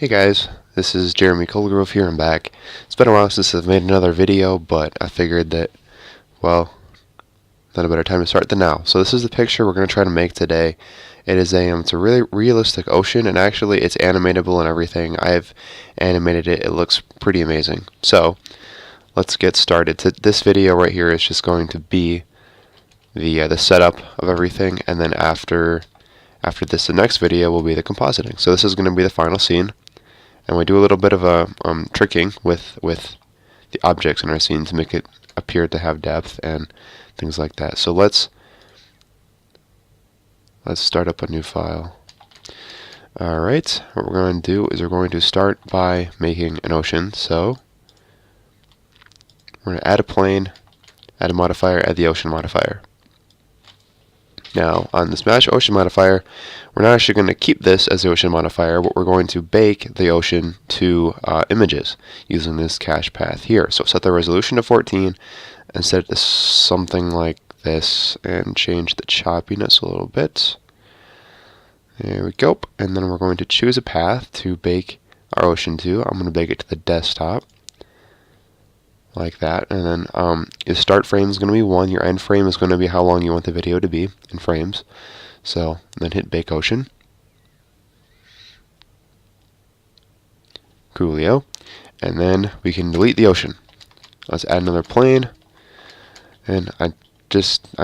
Hey guys, this is Jeremy Colgrove here. I'm back. It's been a while since I've made another video, but I figured that, well, not a better time to start than now. So this is the picture we're going to try to make today. It is it's a really realistic ocean, and actually it's animatable and everything. I've animated it. It looks pretty amazing. So let's get started. This video right here is just going to be the setup of everything, and then after this, the next video will be the compositing. So this is going to be the final scene. And we do a little bit of a tricking with the objects in our scene to make it appear to have depth and things like that. So let's start up a new file. Alright, what we're going to do is we're going to start by making an ocean. So we're going to add a plane, add a modifier, add the ocean modifier. Now, on the Smash Ocean modifier, we're not actually going to keep this as the ocean modifier, but we're going to bake the ocean to images using this cache path here. So set the resolution to 14 and set it to something like this and change the choppiness a little bit. There we go. And then we're going to choose a path to bake our ocean to. I'm going to bake it to the desktop, like that, and then your start frame is going to be 1, your end frame is going to be how long you want the video to be in frames. So then hit Bake Ocean. Coolio. And then we can delete the ocean. Let's add another plane. And I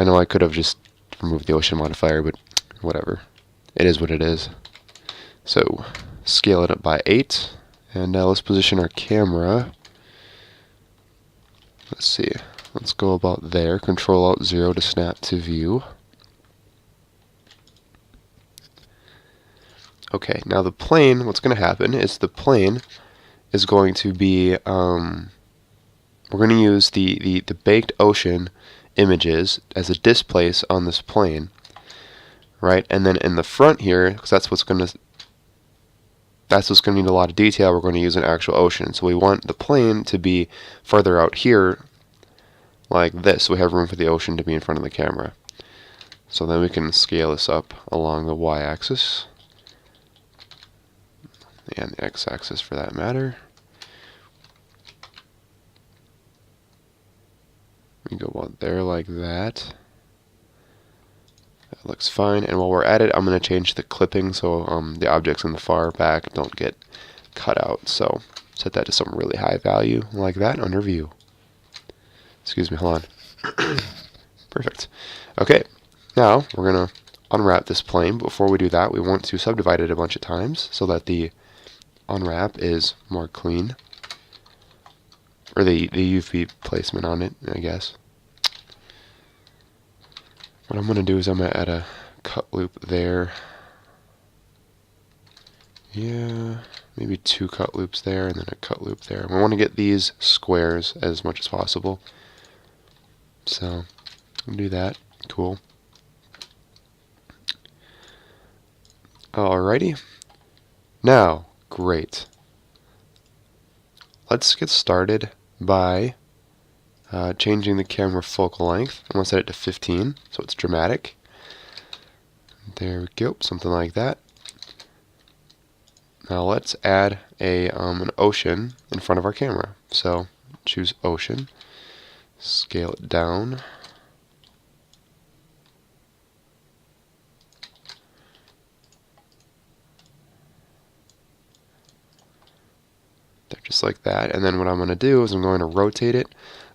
know I could have just removed the ocean modifier, but whatever. It is what it is. So scale it up by 8, and now let's position our camera. Let's see, let's go about there, Control-Alt-0 to snap to view. Okay, now the plane, what's going to happen is the plane is going to be, we're going to use the baked ocean images as a displace on this plane, right? And then in the front here, because that's what's going to need a lot of detail, we're going to use an actual ocean. So we want the plane to be further out here like this, so we have room for the ocean to be in front of the camera. So then we can scale this up along the y-axis, and the x-axis for that matter. We go out there like that. That looks fine, and while we're at it, I'm going to change the clipping so the objects in the far back don't get cut out. So set that to some really high value like that under view. Excuse me, hold on. Perfect. Okay, now we're going to unwrap this plane. Before we do that, we want to subdivide it a bunch of times so that the unwrap is more clean. Or the UV placement on it, I guess. What I'm going to do is I'm going to add a cut loop there. Yeah, maybe 2 cut loops there and then a cut loop there. We want to get these squares as much as possible. So, we'll do that. Cool. Alrighty. Now, great. Let's get started by changing the camera focal length. I'm going to set it to 15, so it's dramatic. There we go, something like that. Now let's add an ocean in front of our camera. So choose ocean, scale it down. There, just like that. And then what I'm going to do is I'm going to rotate it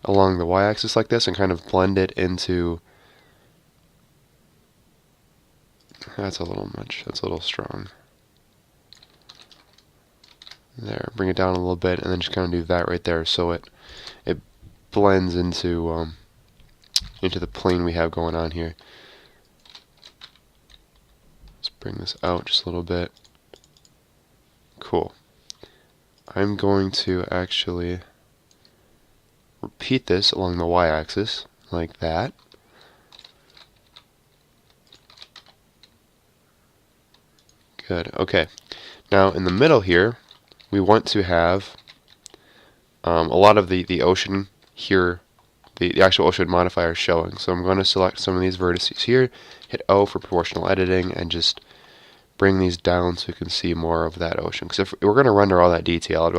along the y-axis like this and kind of blend it into... That's a little much. That's a little strong. There, bring it down a little bit, and then just kind of do that right there, so it blends into the plane we have going on here. Let's bring this out just a little bit. Cool. I'm going to actually repeat this along the y-axis like that. Good. Okay. Now in the middle here, we want to have a lot of the ocean here, the actual ocean modifier showing. So I'm going to select some of these vertices here, hit O for proportional editing, and just bring these down so we can see more of that ocean. Because if we're going to render all that detail,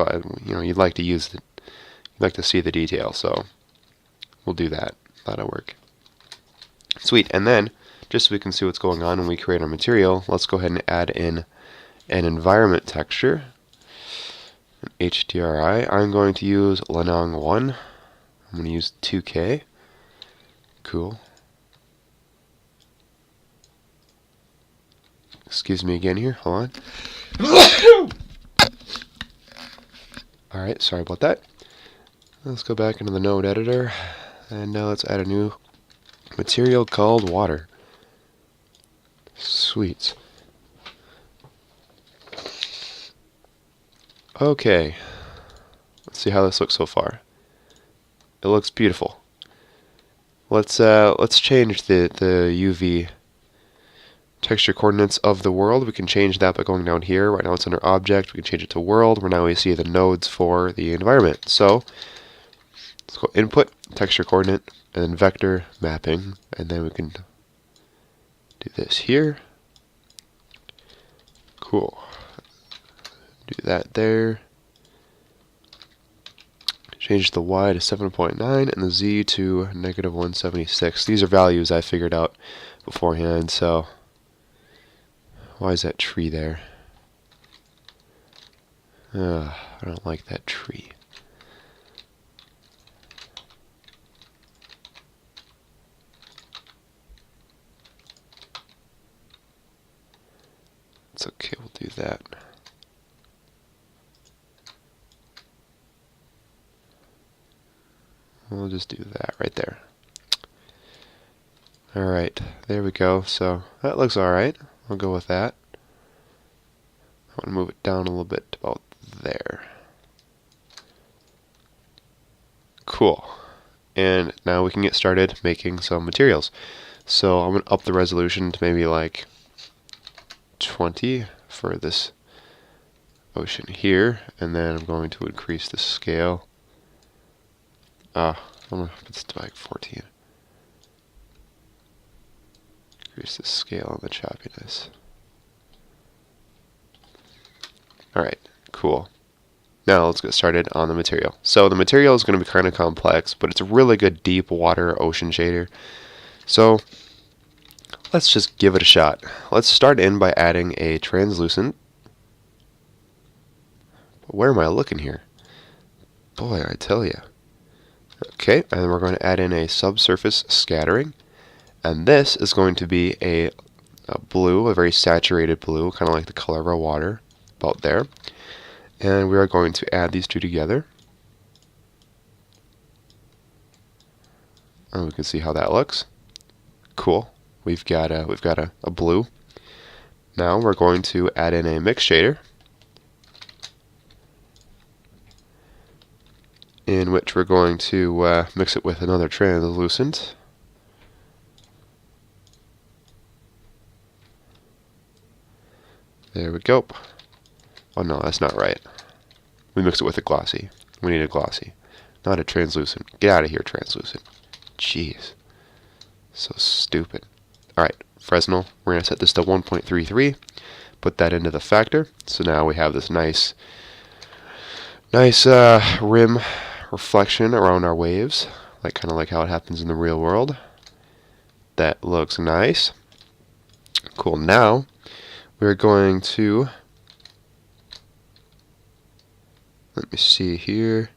you'd like to see the detail. So we'll do that. That'll work. Sweet. And then, just so we can see what's going on when we create our material, let's go ahead and add in an environment texture. An HDRI. I'm going to use Lenong 1. I'm going to use 2K. Cool. Excuse me again here. Hold on. Alright, sorry about that. Let's go back into the node editor. And now let's add a new material called water. Sweet. Okay. Let's see how this looks so far. It looks beautiful. Let's change the UV texture coordinates of the world. We can change that by going down here. Right now it's under object. We can change it to world, where now we see the nodes for the environment. So let's go input, texture coordinate, and then vector mapping, and then we can do this here. Cool. Do that there. Change the Y to 7.9 and the Z to -176. These are values I figured out beforehand, so why is that tree there? I don't like that tree. It's okay, we'll do that. We'll just do that right there. Alright, there we go. So that looks alright. I'll go with that. I want to move it down a little bit, about there. Cool. And now we can get started making some materials. So I'm going to up the resolution to maybe like 20 for this ocean here, and then I'm going to increase the scale. I'm going to put this to like 14. Increase the scale and the choppiness. Alright, cool. Now let's get started on the material. So the material is going to be kind of complex, but it's a really good deep water ocean shader. So let's just give it a shot. Let's start in by adding a translucent. But where am I looking here? Boy, I tell you. Okay, and then we're going to add in a subsurface scattering. And this is going to be a blue, a very saturated blue, kind of like the color of our water, about there. And we are going to add these two together. And we can see how that looks. Cool. We've got a blue. Now we're going to add in a mix shader, in which we're going to mix it with another translucent. There we go. Oh no, that's not right. We mix it with a glossy. We need a glossy, not a translucent. Get out of here, translucent. Jeez. So stupid. Alright, Fresnel. We're going to set this to 1.33. Put that into the factor. So now we have this nice rim reflection around our waves. Kind of like how it happens in the real world. That looks nice. Cool. Now we're going to, let me see here.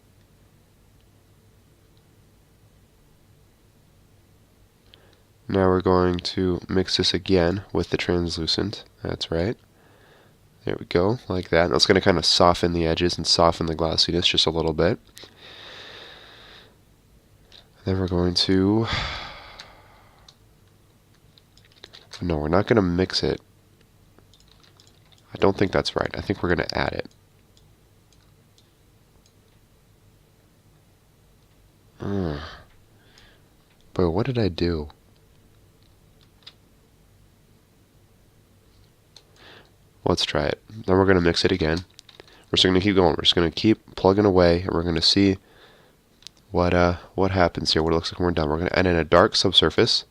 Now we're going to mix this again with the translucent. That's right. There we go, like that. That's going to kind of soften the edges and soften the glossiness just a little bit. Then we're going to, no, we're not going to mix it. I don't think that's right. I think we're going to add it. But what did I do? Let's try it. Then we're going to mix it again. We're just going to keep going. We're just going to keep plugging away, and we're going to see what happens here, what it looks like when we're done. We're going to add in a dark subsurface.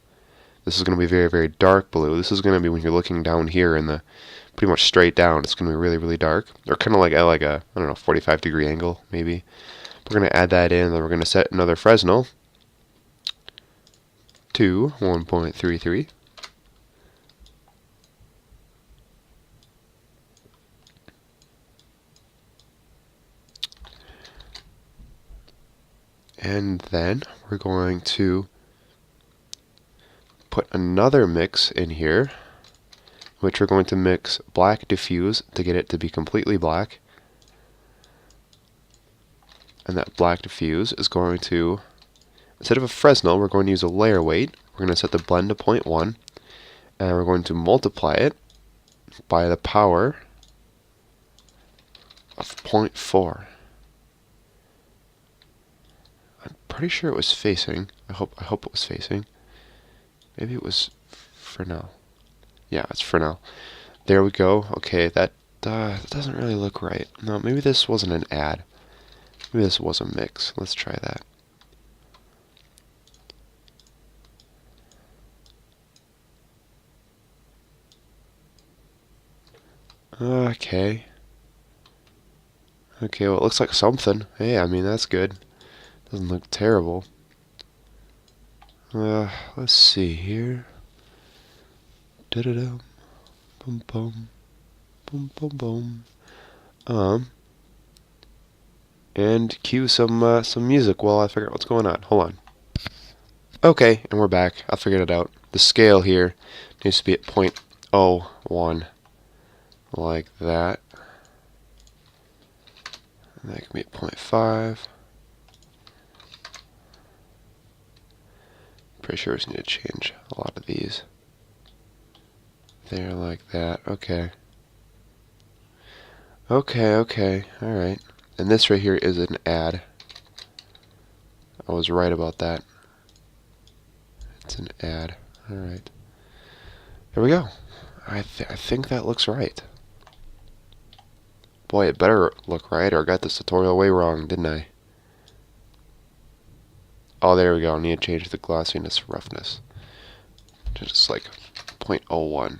This is going to be very, very dark blue. This is going to be when you're looking down here in the pretty much straight down, it's going to be really, really dark. Or kind of like at like a, I don't know, 45-degree angle, maybe. We're going to add that in, and then we're going to set another Fresnel to 1.33. And then we're going to put another mix in here, which we're going to mix black diffuse to get it to be completely black. And that black diffuse is going to, instead of a Fresnel, we're going to use a layer weight. We're going to set the blend to 0.1, and we're going to multiply it by the power of 0.4. I'm pretty sure it was facing. I hope it was facing. Maybe it was Fresnel. Yeah, it's Fresnel. There we go. Okay, that doesn't really look right. No, maybe this wasn't an add. Maybe this was a mix. Let's try that. Okay. Okay, well, it looks like something. Hey, I mean, that's good. Doesn't look terrible. Let's see here. Da-da-dum. Boom, boom. Boom, boom, boom. And cue some music while I figure out what's going on. Hold on. Okay, and we're back. I figured it out. The scale here needs to be at 0.01, like that. And that can be at 0.5. Pretty sure we just need to change a lot of these. There, like that. Okay. Okay. Alright. And this right here is an add. I was right about that. It's an add. Alright. There we go. I think that looks right. Boy, it better look right, or I got this tutorial way wrong, didn't I? Oh, there we go. I need to change the glossiness roughness. Just like 0.01.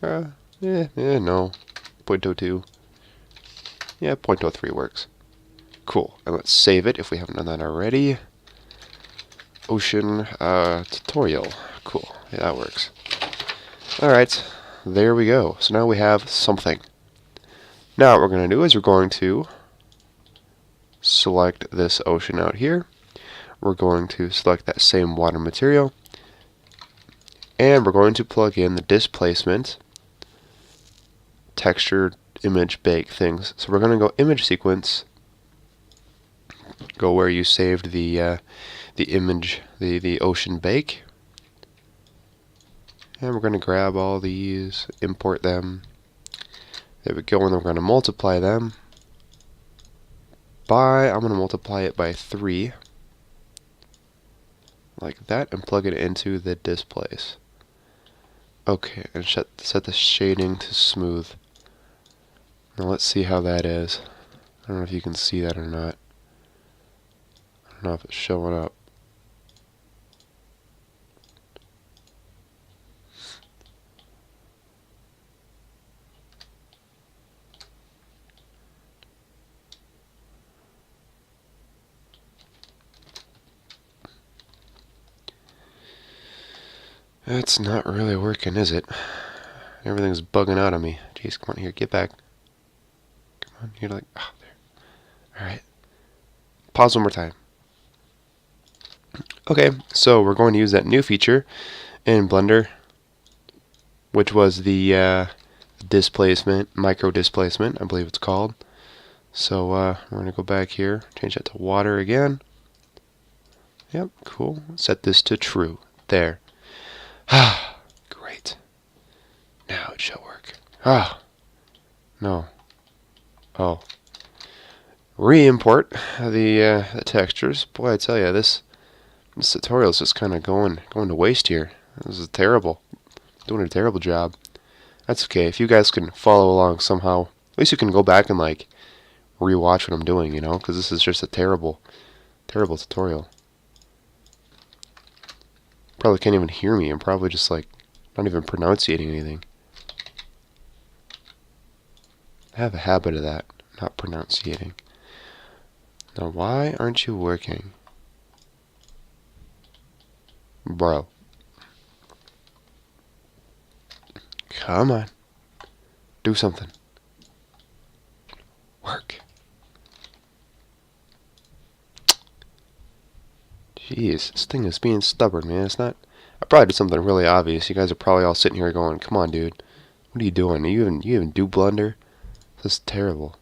No. 0.02. Yeah, 0.03 works. Cool. And let's save it if we haven't done that already. Ocean tutorial. Cool. Yeah, that works. Alright. There we go. So now we have something. Now what we're going to do is we're going to select this ocean out here. We're going to select that same water material. And we're going to plug in the displacement, texture, image, bake things. So we're going to go image sequence, go where you saved the image, the ocean bake. And we're going to grab all these, import them. There we go, and then we're going to multiply them by, I'm going to multiply it by 3, like that, and plug it into the displace. Okay, and set the shading to smooth. Now let's see how that is. I don't know if you can see that or not. I don't know if it's showing up. That's not really working, is it? Everything's bugging out on me. Jeez, come on here, get back. Come on, you're like, oh, there. Alright. Pause one more time. Okay, so we're going to use that new feature in Blender, which was the displacement, micro displacement, I believe it's called. So we're going to go back here, change that to water again. Yep, cool. Set this to true. There. Ah, great. Now it shall work. Ah, no. Oh. Re-import the textures. Boy, I tell you, this tutorial is just kind of going to waste here. This is terrible. Doing a terrible job. That's okay. If you guys can follow along somehow, at least you can go back and like rewatch what I'm doing, you know, because this is just a terrible tutorial. Probably can't even hear me. I'm probably just like not even pronunciating anything. I have a habit of that, not pronunciating. Now, why aren't you working? Bro. Come on. Do something. Work. Jeez, this thing is being stubborn, man. It's not... I probably did something really obvious. You guys are probably all sitting here going, come on, dude. What are you doing? You even do Blender? This is terrible.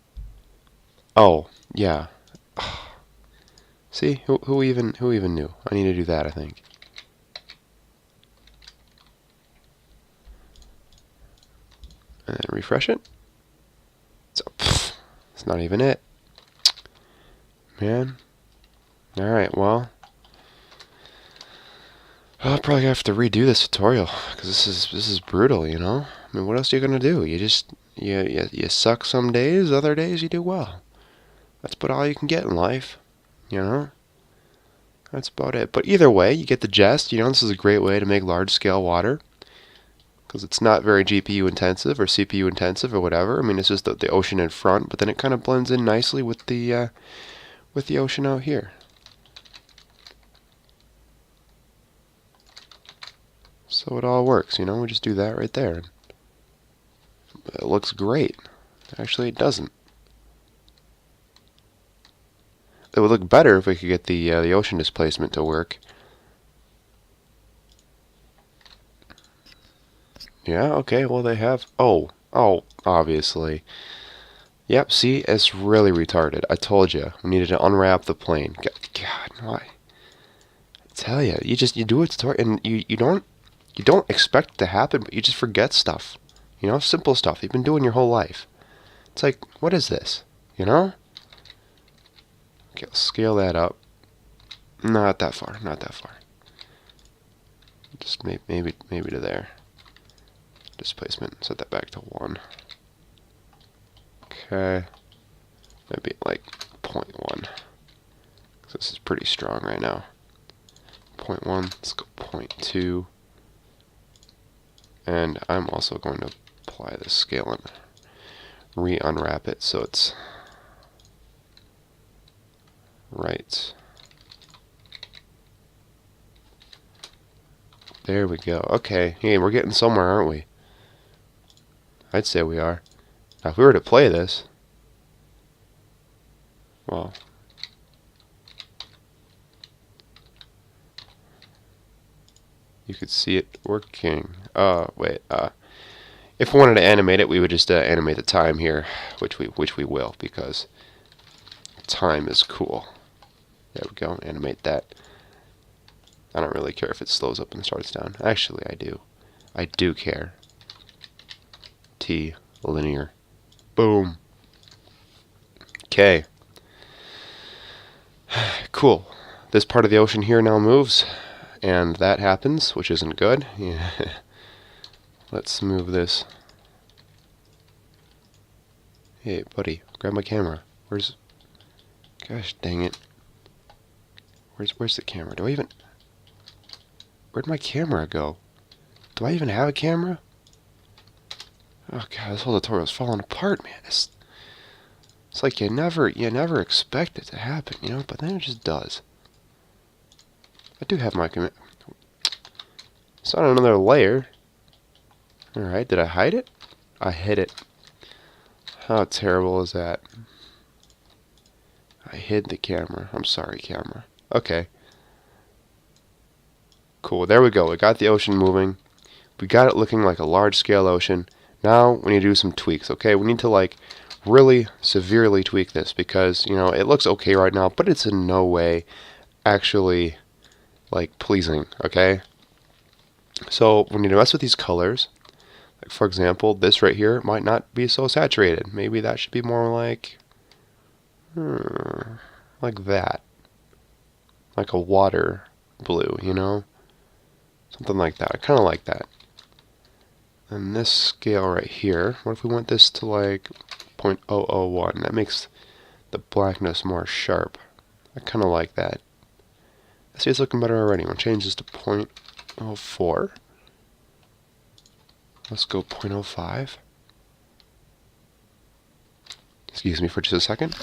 Oh, yeah. See? Who even knew? I need to do that, I think. And then refresh it. So, it's not even it. Man. Alright, well. I'll probably have to redo this tutorial, because this is brutal, you know? I mean, what else are you gonna do? You suck some days, other days you do well. That's about all you can get in life, you know? That's about it. But either way, you get the gist. You know, this is a great way to make large-scale water, because it's not very GPU intensive or CPU intensive or whatever. I mean, it's just the ocean in front, but then it kind of blends in nicely with the ocean out here. So it all works, you know? We just do that right there. It looks great. Actually, it doesn't. It would look better if we could get the ocean displacement to work. Yeah, okay, well they have... Oh, obviously. Yep, see, it's really retarded. I told you, we needed to unwrap the plane. God, why? I tell you, you do it, and you don't expect it to happen, but you just forget stuff. You know, simple stuff you've been doing your whole life. It's like, what is this? You know? Okay, let's scale that up. Not that far, not that far. Just maybe to there. Displacement, set that back to 1. Okay. Maybe like 0.1. This is pretty strong right now. 0.1, let's go 0.2. And I'm also going to apply the scale and re-unwrap it so it's right. There we go. Okay, hey, we're getting somewhere, aren't we? I'd say we are. Now, if we were to play this, well, you could see it working. Wait. If we wanted to animate it, we would just animate the time here, which we will, because time is cool. There we go. Animate that. I don't really care if it slows up and starts down. Actually, I do. I do care. T linear. Boom. Okay. Cool. This part of the ocean here now moves, and that happens, which isn't good. Yeah. Let's move this. Hey, buddy, grab my camera. Where's... Gosh dang it. Where's the camera? Where'd my camera go? Do I even have a camera? Oh god, this whole tutorial's falling apart, man. It's like you never expect it to happen, you know, but then it just does. I do have my command. It's on another layer. Alright, did I hide it? I hid it. How terrible is that? I hid the camera. I'm sorry, camera. Okay. Cool, there we go. We got the ocean moving. We got it looking like a large-scale ocean. Now we need to do some tweaks, okay? We need to, like, really severely tweak this because, you know, it looks okay right now, but it's in no way actually, like, pleasing, okay? So we need to mess with these colors. Like, for example, this right here might not be so saturated. Maybe that should be more like that. Like a water blue, you know? Something like that. I kind of like that. And this scale right here, what if we want this to like 0.001? That makes the blackness more sharp. I kind of like that. I see it's looking better already. I'm going to change this to 0.04. Let's go 0.05. Excuse me for just a second.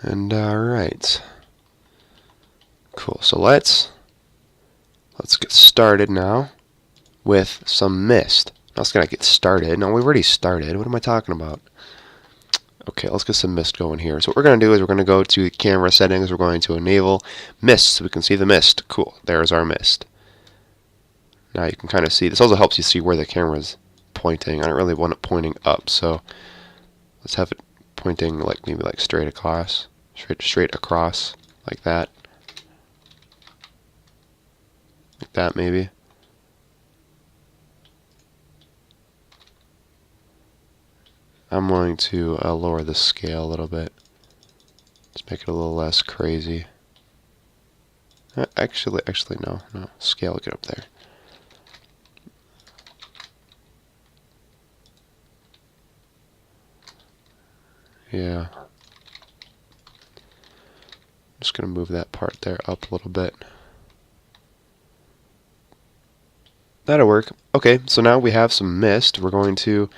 And alright. Cool. So let's get started now with some mist. Now it's gonna get started. No, we've already started. What am I talking about? Okay, let's get some mist going here. So what we're going to do is we're going to go to the camera settings. We're going to enable mist so we can see the mist. Cool. There's our mist. Now you can kind of see. This also helps you see where the camera's pointing. I don't really want it pointing up, so let's have it pointing like maybe like straight across. Straight across. Like that. Like that maybe. I'm going to lower the scale a little bit. Just make it a little less crazy. Actually, no. Scale, get up there. Yeah. I'm just going to move that part there up a little bit. That'll work. Okay, so now we have some mist. We're going to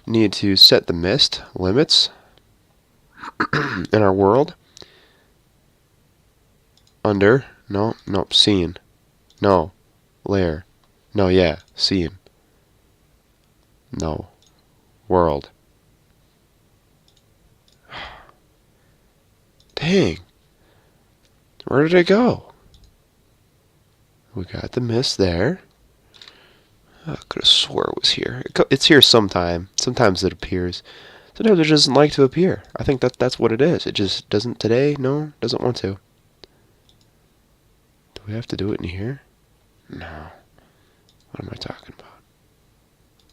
need to set the mist limits in our world under scene, layer, scene, world. Dang, where did it go? We got the mist there. I could have swore it was here. It's here sometime. Sometimes it appears. Sometimes it doesn't like to appear. I think that's what it is. It just doesn't today. No, doesn't want to. Do we have to do it in here? No. What am I talking about?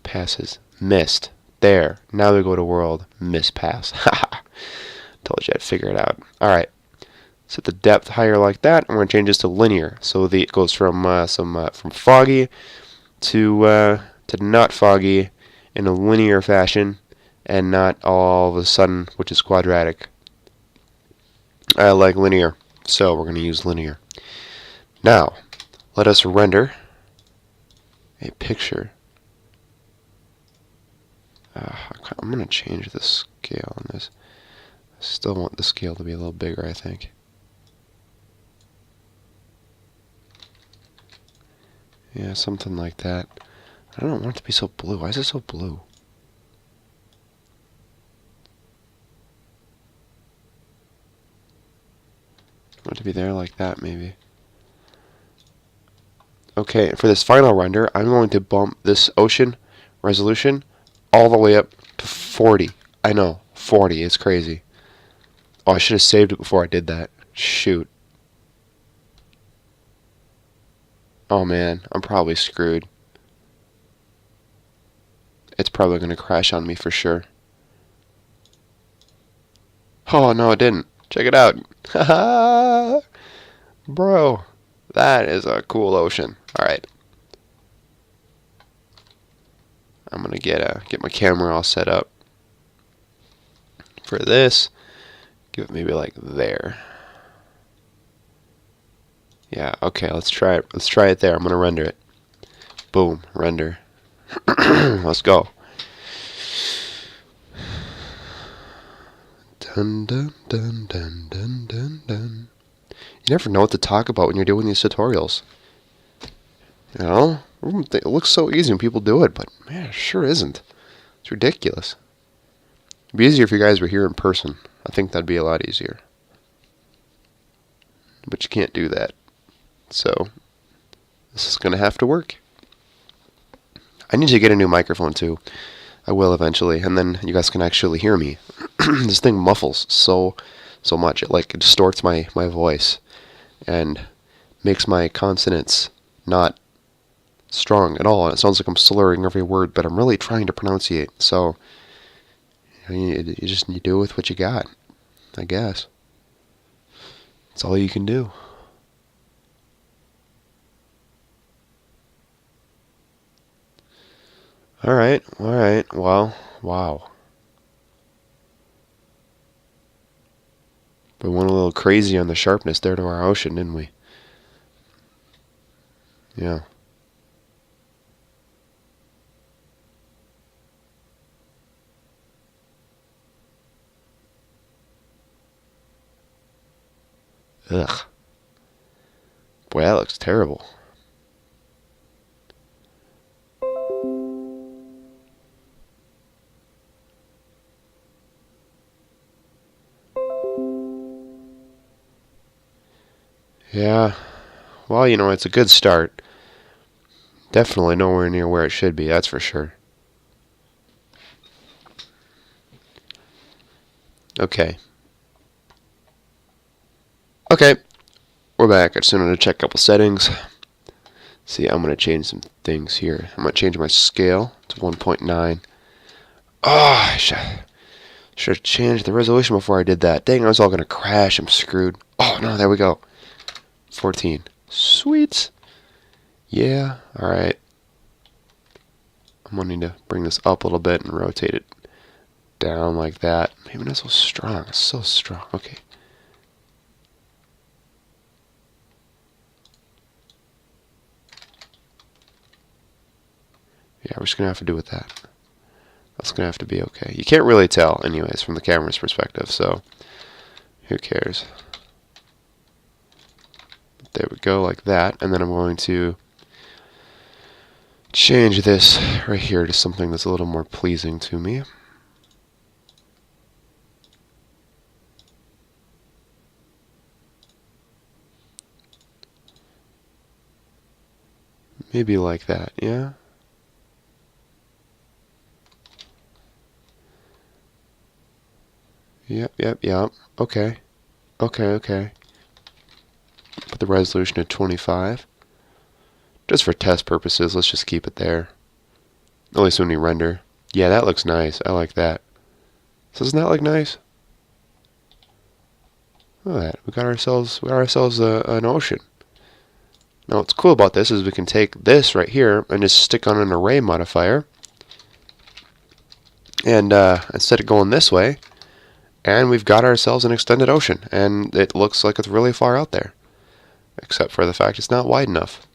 Passes. Mist. There. Now we go to world. Mist pass. Haha. Told you I'd figure it out. Alright. Set the depth higher like that. And we're going to change this to linear. So it goes from foggy to not foggy in a linear fashion, and not all of a sudden, which is quadratic. I like linear, so we're going to use linear. Now, let us render a picture. I'm going to change the scale on this. I still want the scale to be a little bigger, I think. Yeah, something like that. I don't want it to be so blue. Why is it so blue? I want it to be there like that, maybe. Okay, for this final render, I'm going to bump this ocean resolution all the way up to 40. I know, 40 is crazy. Oh, I should have saved it before I did that. Shoot. Oh man, I'm probably screwed. It's probably going to crash on me for sure. Oh, no, it didn't. Check it out. Haha! Bro, that is a cool ocean. Alright. I'm going to get my camera all set up for this. Give it maybe like there. Yeah, okay, let's try it. Let's try it there. I'm going to render it. Boom, render. Let's go. Dun dun dun dun dun dun dun. You never know what to talk about when you're doing these tutorials. You know? It looks so easy when people do it, but man, it sure isn't. It's ridiculous. It'd be easier if you guys were here in person. I think that'd be a lot easier. But you can't do that. So, this is going to have to work. I need to get a new microphone too. I will eventually, and then you guys can actually hear me. This thing muffles so much. It distorts my voice and makes my consonants not strong at all. And it sounds like I'm slurring every word, but I'm really trying to pronunciate. So you do with what you got, I guess. That's all you can do. Alright, well, wow. We went a little crazy on the sharpness there to our ocean, didn't we? Yeah. Ugh. Boy, that looks terrible. Yeah. Well, you know, it's a good start. Definitely nowhere near where it should be, that's for sure. Okay. Okay. We're back. I just wanted to check a couple settings. See, I'm going to change some things here. I'm going to change my scale to 1.9. Oh, I should have changed the resolution before I did that. Dang, I was all going to crash. I'm screwed. Oh, no, there we go. 14. Sweet. Yeah, alright. I'm wanting to bring this up a little bit and rotate it down like that. Maybe not so strong. It's so strong. Okay. Yeah, we're just going to have to do with that. That's going to have to be okay. You can't really tell, anyways, from the camera's perspective, so who cares? There we go, like that. And then I'm going to change this right here to something that's a little more pleasing to me. Maybe like that, yeah? Yep. Okay. Okay. Put the resolution at 25. Just for test purposes, let's just keep it there. At least when we render. Yeah, that looks nice. I like that. So doesn't that look nice? Look at that. We got ourselves an ocean. Now what's cool about this is we can take this right here and just stick on an array modifier. And instead of going this way, and we've got ourselves an extended ocean. And it looks like it's really far out there. Except for the fact it's not wide enough.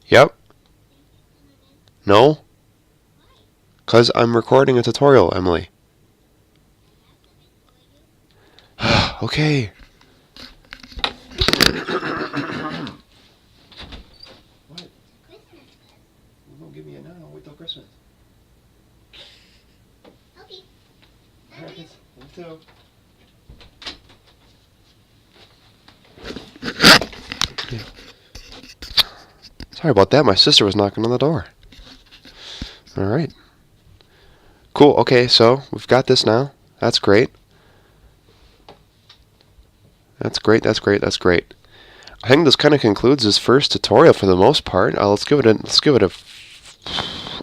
Yep. No? Because I'm recording a tutorial, Emily. Okay. What? Don't give me it now. I'll wait till Christmas. Okay. Alright, me too. Yeah. Sorry about that. My sister was knocking on the door. Alright. Cool. Okay, so we've got this now. That's great. That's great. I think this kind of concludes this first tutorial for the most part. Let's give it a.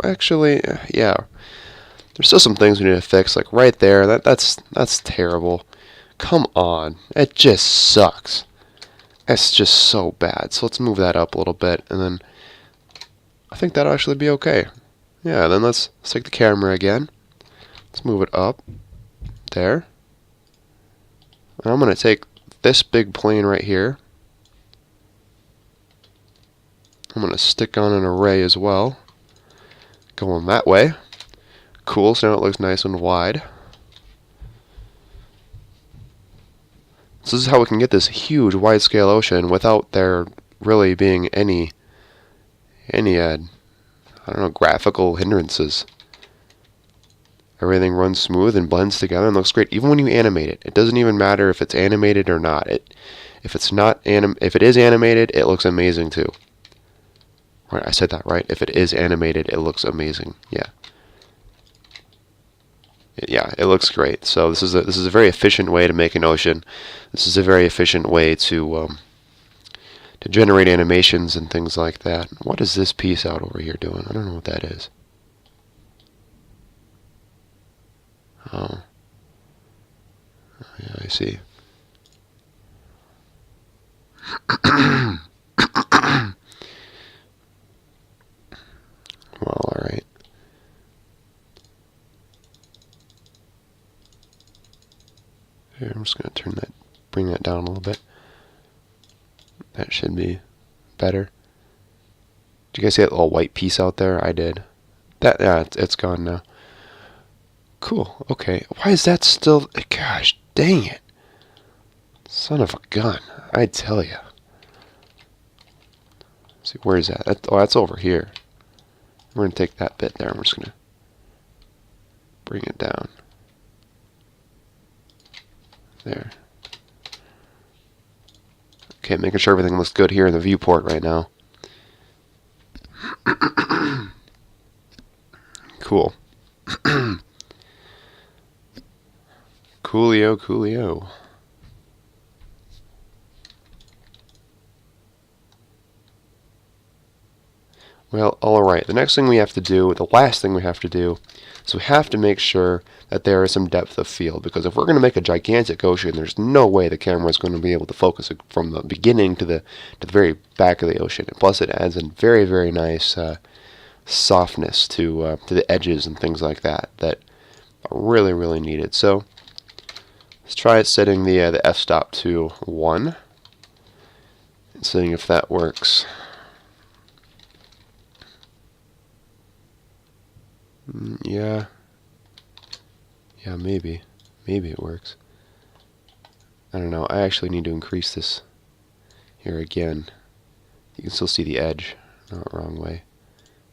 Actually, yeah. There's still some things we need to fix, like right there. That's terrible. Come on, it just sucks. It's just so bad. So let's move that up a little bit, and then I think that'll actually be okay. Yeah. Then let's take the camera again. Let's move it up. There. And I'm gonna take this big plane right here. I'm going to stick on an array as well. Going that way. Cool, so now it looks nice and wide. So this is how we can get this huge wide-scale ocean without there really being any I don't know, graphical hindrances. Everything runs smooth and blends together and looks great. Even when you animate it, it doesn't even matter if it's animated or not. If it is animated, it looks amazing too. Right, I said that right. If it is animated, it looks amazing. Yeah. Yeah, it looks great. So this is a very efficient way to make an ocean. This is a very efficient way to generate animations and things like that. What is this piece out over here doing? I don't know what that is. Oh. Yeah, I see. Well, alright. I'm just going to bring that down a little bit. That should be better. Did you guys see that little white piece out there? I did. Yeah, it's gone now. Cool. Okay. Why is that still? Gosh, dang it! Son of a gun! I tell ya. See, where is that? Oh, that's over here. We're gonna take that bit there, and we're just gonna bring it down. There. Okay, making sure everything looks good here in the viewport right now. Cool. Coolio, coolio. Well, alright, the next thing we have to do, the last thing we have to do, is we have to make sure that there is some depth of field, because if we're going to make a gigantic ocean, there's no way the camera is going to be able to focus it from the beginning to the very back of the ocean. And plus, it adds a very, very nice softness to the edges and things like that that are really, really needed. So let's try setting the f-stop to 1 and seeing if that works. Yeah, maybe it works. I don't know. I actually need to increase this here again. You can still see the edge. No, wrong way.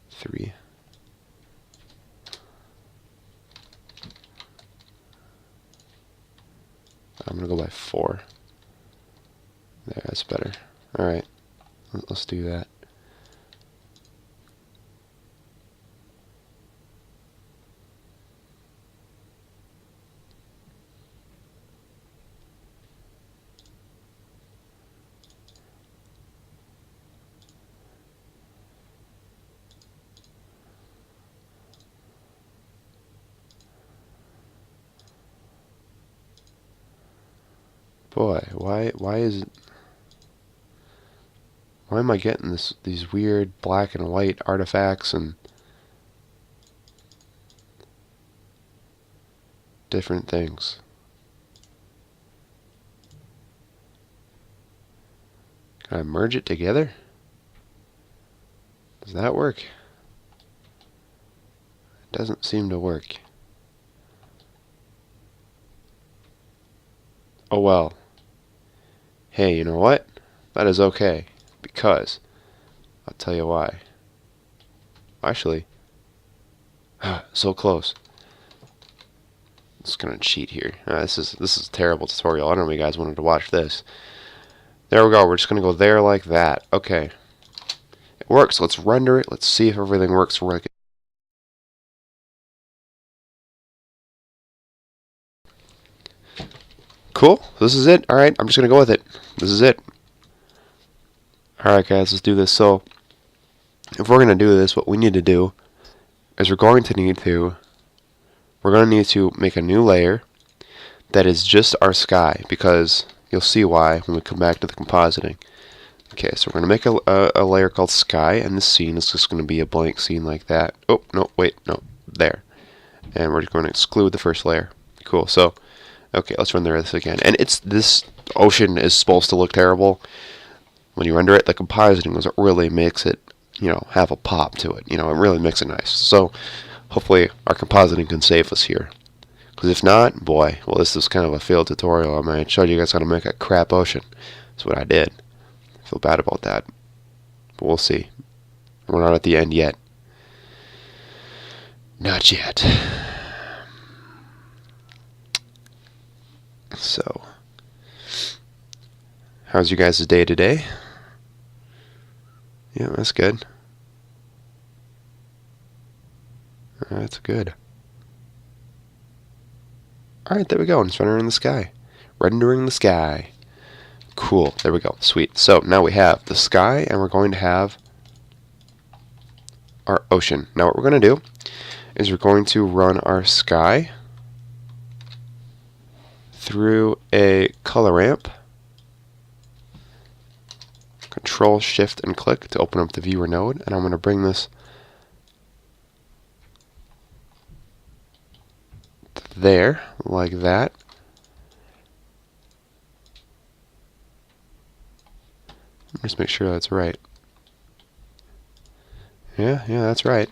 3. I'm gonna go by 4. There, that's better. Alright, let's do that. Boy, why am I getting these weird black and white artifacts and different things? Can I merge it together? Does that work? It doesn't seem to work. Oh well. Hey, you know what? That is okay, because I'll tell you why. Actually, so close. I'm just gonna cheat here. This is a terrible tutorial. I don't know if you guys wanted to watch this. There we go. We're just gonna go there like that. Okay, it works. Let's render it. Let's see if everything works right. Cool. This is it. Alright, I'm just going to go with it. This is it. Alright guys, let's do this. So, if we're going to do this, what we need to do is we're going to need to make a new layer that is just our sky, because you'll see why when we come back to the compositing. Okay, so we're going to make a layer called sky, and this scene is just going to be a blank scene like that. Oh, no, wait, no, there. And we're just going to exclude the first layer. Cool, so okay, let's render this again. And this ocean is supposed to look terrible. When you render it, the compositing is what really makes it, have a pop to it. It really makes it nice. So hopefully our compositing can save us here. Because if not, boy, well, this is kind of a failed tutorial. I mean, I showed you guys how to make a crap ocean. That's what I did. I feel bad about that. But we'll see. We're not at the end yet. Not yet. So, how's you guys' day today? Yeah, that's good. That's good. Alright, there we go. It's rendering the sky. Rendering the sky. Cool. There we go. Sweet. So, now we have the sky, and we're going to have our ocean. Now, what we're going to do is we're going to run our sky through a color ramp. Control, Shift, and click to open up the viewer node, and I'm going to bring this there, like that. Just make sure that's right. Yeah, that's right.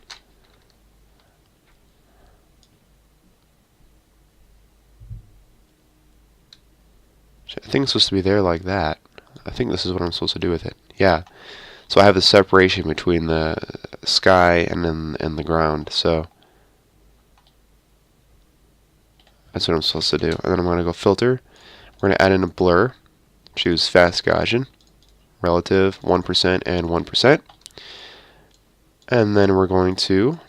I think it's supposed to be there like that. I think this is what I'm supposed to do with it. Yeah. So I have the separation between the sky and the ground. So that's what I'm supposed to do. And then I'm going to go filter. We're going to add in a blur. Choose fast Gaussian, relative 1% and 1%. And then we're going to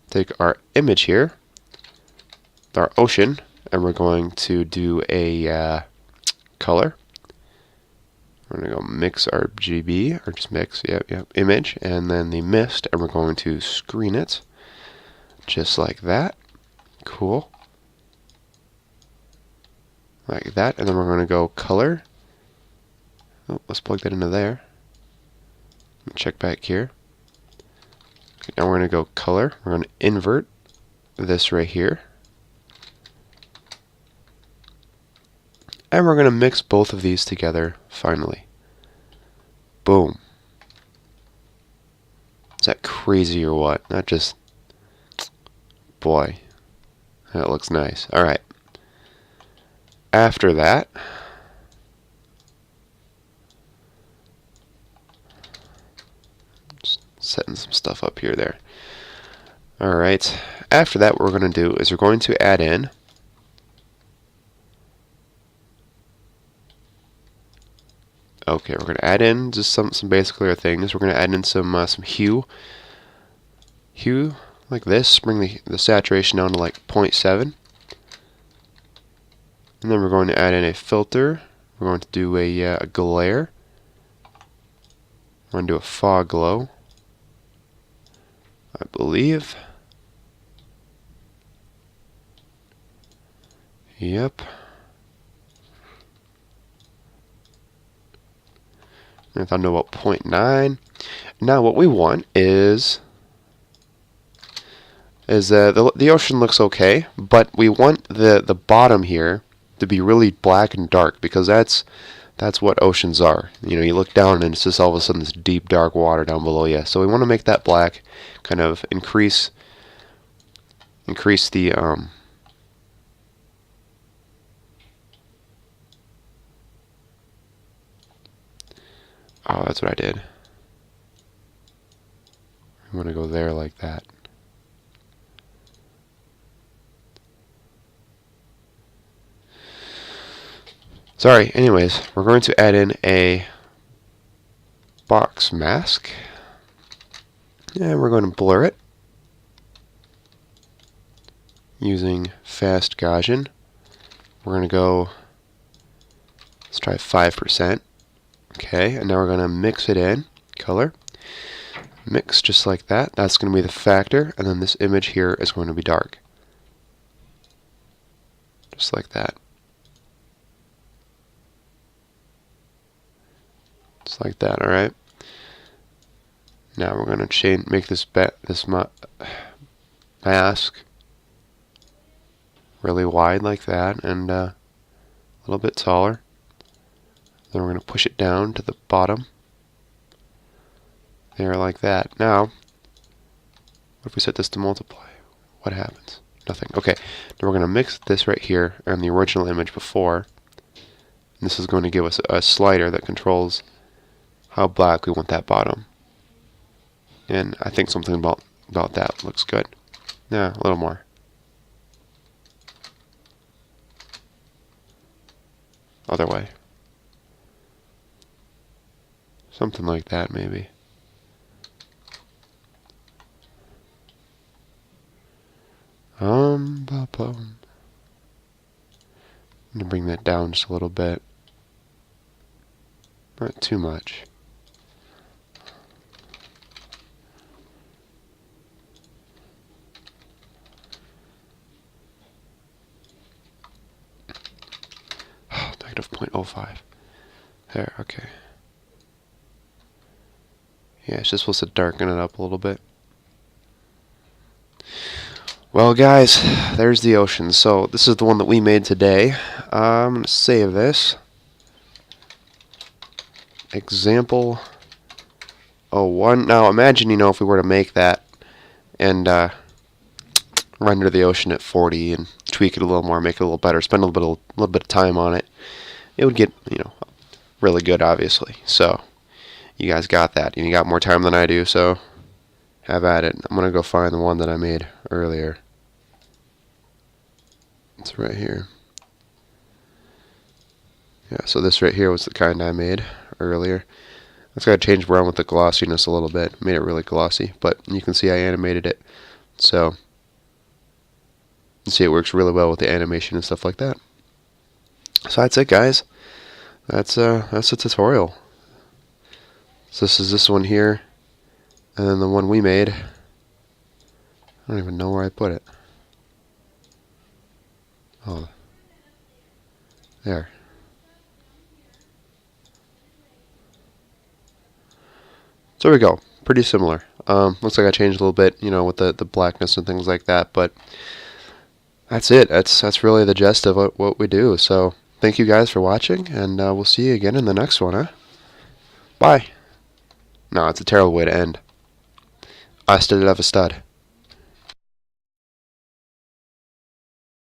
take our image here, our ocean, and we're going to do a color. We're going to go mix RGB, or just mix, image, and then the mist, and we're going to screen it, just like that. Cool. Like that, and then we're going to go color. Oh, let's plug that into there. Check back here. Okay, now we're going to go color. We're going to invert this right here. And we're going to mix both of these together finally. Boom. Is that crazy or what? Not just... Boy. That looks nice. Alright. After that... Just setting some stuff up here there. Alright. After that, what we're going to do is we're going to add in... Okay, we're going to add in just some basic layer things. We're going to add in some hue. Hue, like this. Bring the saturation down to like 0.7. And then we're going to add in a filter. We're going to do a glare. We're going to do a fog glow, I believe. Yep. I thought I know about 0.9. Now what we want is the ocean looks okay, but we want the bottom here to be really black and dark, because that's what oceans are. You know, you look down and it's just all of a sudden this deep dark water down below you. So we want to make that black, kind of increase the oh, that's what I did. I'm going to go there like that. Sorry, anyways, we're going to add in a box mask. And we're going to blur it using fast Gaussian. We're going to go, let's try 5%. Okay, and now we're going to mix it in, color, mix just like that. That's going to be the factor, and then this image here is going to be dark. Just like that. Just like that, alright? Now we're going to make this mask really wide like that, and a little bit taller. Then we're going to push it down to the bottom. There, like that. Now, what if we set this to multiply? What happens? Nothing. Okay, now we're going to mix this right here and the original image before. And this is going to give us a slider that controls how black we want that bottom. And I think something about that looks good. Yeah, a little more. Other way. Something like that, maybe. I'm going to bring that down just a little bit. Not too much. Negative 0.05. There, okay. Yeah, it's just supposed to darken it up a little bit. Well, guys, there's the ocean. So this is the one that we made today. I'm going to save this. example 01. Now imagine, if we were to make that and render the ocean at 40 and tweak it a little more, make it a little better, spend a little bit of time on it, it would get, really good, obviously. So you guys got that. You got more time than I do, so have at it. I'm gonna go find the one that I made earlier. It's right here. Yeah, so this right here was the kind I made earlier. I've got to change around with the glossiness a little bit. Made it really glossy, but you can see I animated it. So you see it works really well with the animation and stuff like that. So that's it, guys. That's the tutorial. So this is this one here, and then the one we made. I don't even know where I put it. Oh, there. So there we go. Pretty similar. Looks like I changed a little bit, with the blackness and things like that. But that's it. That's really the gist of what we do. So thank you guys for watching, and we'll see you again in the next one, huh? Bye. No, it's a terrible way to end. I stood it up a stud.